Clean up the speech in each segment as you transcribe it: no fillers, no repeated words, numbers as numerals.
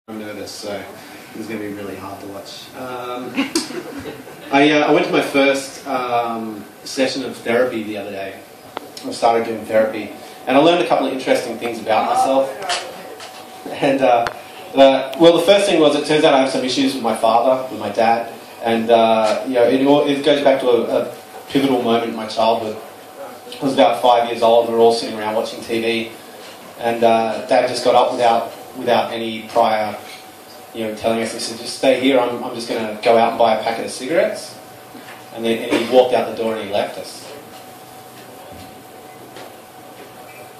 I'm nervous, so this is going to be really hard to watch. I went to my first session of therapy the other day. I started doing therapy, and I learned a couple of interesting things about myself. And well, the first thing was, it turns out I have some issues with my father, with my dad, and it goes back to a pivotal moment in my childhood. I was about 5 years old. We were all sitting around watching TV, and Dad just got up without any prior, telling us. He said, "Just stay here. I'm just going to go out and buy a packet of cigarettes." And he walked out the door and he left us.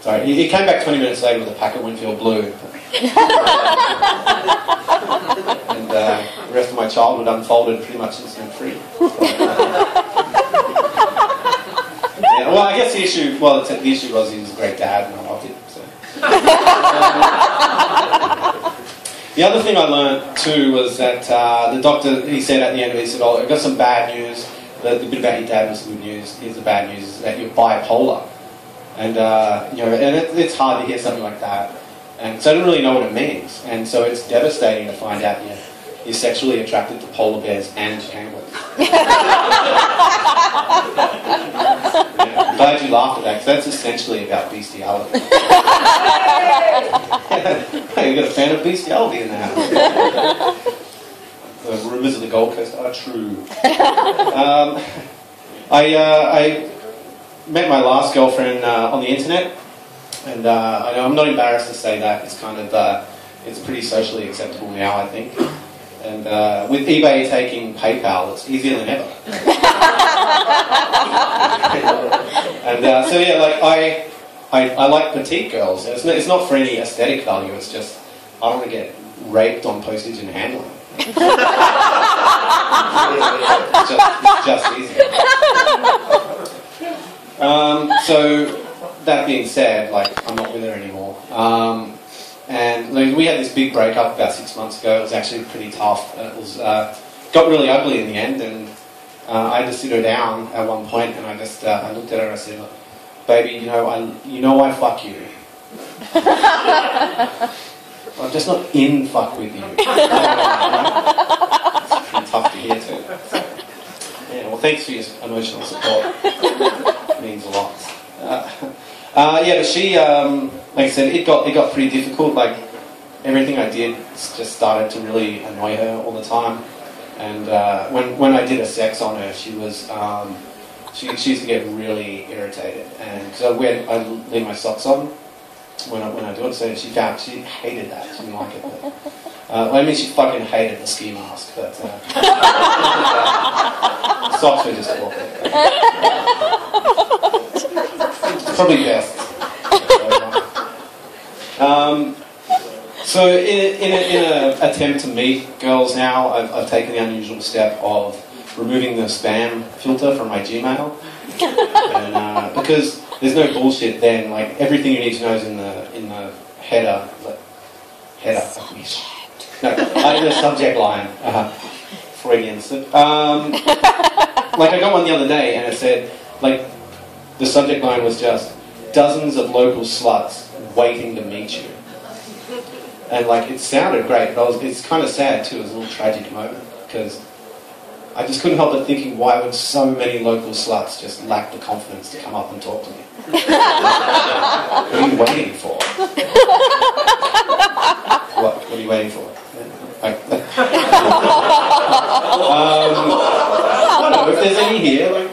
Sorry, he came back 20 minutes later with a packet of Winfield Blue. And the rest of my childhood unfolded pretty much incident-free. Yeah, well, I guess the issue was he was a great dad and I loved him. So. The other thing I learned too was that the doctor, he said at the end of it, he said, "Oh, I've got some bad news. The bit about your dad was the good news. Here's the bad news, is that you're bipolar." And it's hard to hear something like that. And so I didn't really know what it means. And so it's devastating to find out you're sexually attracted to polar bears and penguins. I'm glad you laughed at that, because that's essentially about bestiality. Hey, you've got a fan of bestiality in the house. The rumours of the Gold Coast are true. I met my last girlfriend on the internet, and I'm not embarrassed to say that. It's kind of it's pretty socially acceptable now, I think. And with eBay taking PayPal, it's easier than ever. And so yeah, like I like petite girls. It's not for any aesthetic value. It's just I don't want to get raped on postage and handling. It's just easier. So that being said, like, I'm not with her anymore. And we had this big breakup about 6 months ago. It was actually pretty tough. It was got really ugly in the end, and I had to sit her down at one point, and I looked at her and I said, "Baby, I fuck you. I'm just not in fuck with you." It's pretty tough to hear too. Yeah, well, thanks for your emotional support. It means a lot. But she, like I said, it got pretty difficult. Like, everything I did just started to really annoy her all the time. And when I did a sex on her, she was she used to get really irritated. And because I leave my socks on when I do it, so she hated that. She didn't like it. But, she fucking hated the ski mask. But socks were just awkward. Probably best. So in an attempt to meet girls now, I've taken the unusual step of removing the spam filter from my Gmail, and because there's no bullshit then, like, everything you need to know is in the header. No, in the subject line. Freudian slip. Like, I got one the other day, and it said, like, the subject line was just, "Dozens of local sluts waiting to meet you." And, like, it sounded great, but it's kind of sad too. It was a little tragic moment, because I just couldn't help but thinking, why would so many local sluts just lack the confidence to come up and talk to me? What are you waiting for? What are you waiting for? I don't know, if there's any here, like,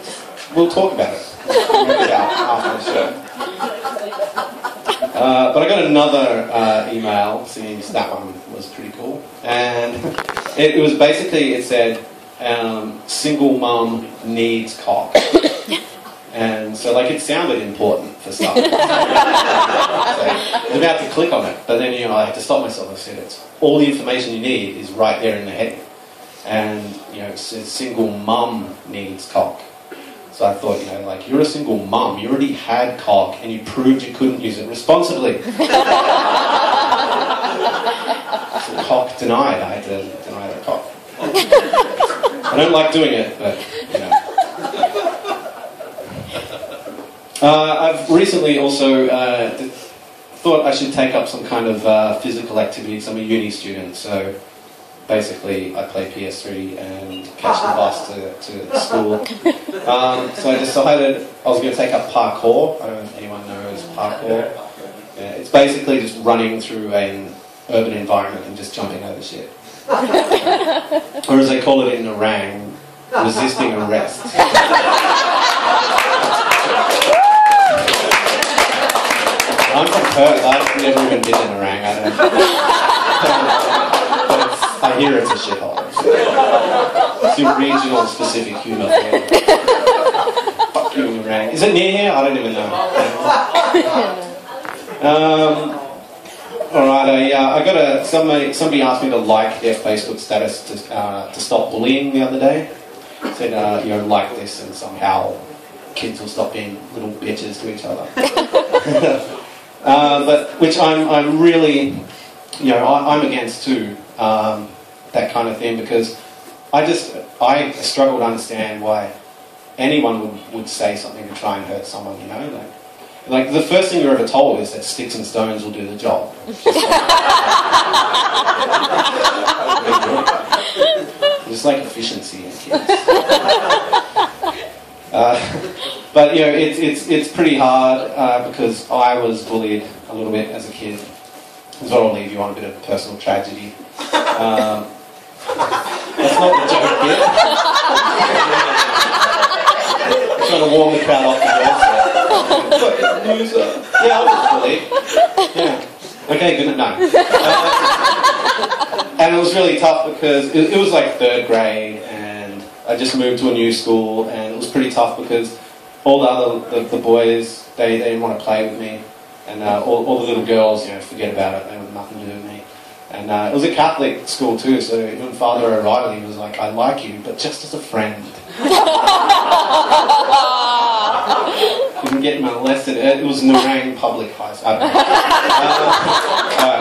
we'll talk about it. After the show. But I got another email, seeing that one was pretty cool. And it was basically, it said, "Single mum needs cock." And so, like, it sounded important for some. So I was about to click on it, but then, I had to stop myself. I said, all the information you need is right there in the heading. And, it says, "Single mum needs cock." So I thought, like, you're a single mum, you already had cock, and you proved you couldn't use it responsibly. So cock denied. I had to deny that cock. I don't like doing it, but, I've recently also thought I should take up some kind of physical activity because I'm a uni student, so basically I play PS3 and catch the bus to school. So I decided I was going to take up parkour. I don't know if anyone knows parkour. Yeah, it's basically just running through an urban environment and just jumping over shit. Or as they call it in Orang, resisting arrest. I'm from Perth, I've never even been in Orang, I don't know. But I hear it's a shithole. It's a regional specific humour thing. Fuck you, Orang. Is it near here? I don't even know. Alright, I got somebody asked me to like their Facebook status to stop bullying the other day. Said, like this and somehow kids will stop being little bitches to each other. But which I'm really, I'm against too, that kind of thing, because I struggle to understand why anyone would say something to try and hurt someone, Like the first thing you're ever told is that sticks and stones will do the job. Just like efficiency in kids. But it's pretty hard because I was bullied a little bit as a kid. That's what I'll leave you on, a bit of personal tragedy. That's not the joke bit. I'm trying to warm the crowd off the loser. Yeah, I was bullied. Yeah. Okay, good enough. And it was really tough because it was like 3rd grade and I just moved to a new school, and it was pretty tough because all the boys, they didn't want to play with me, and all the little girls, forget about it, they had nothing to do with me. And it was a Catholic school too, so even Father O'Reilly was like, I like you, but just as a friend. Didn't get molested. It was Nerang Public High School. I don't know.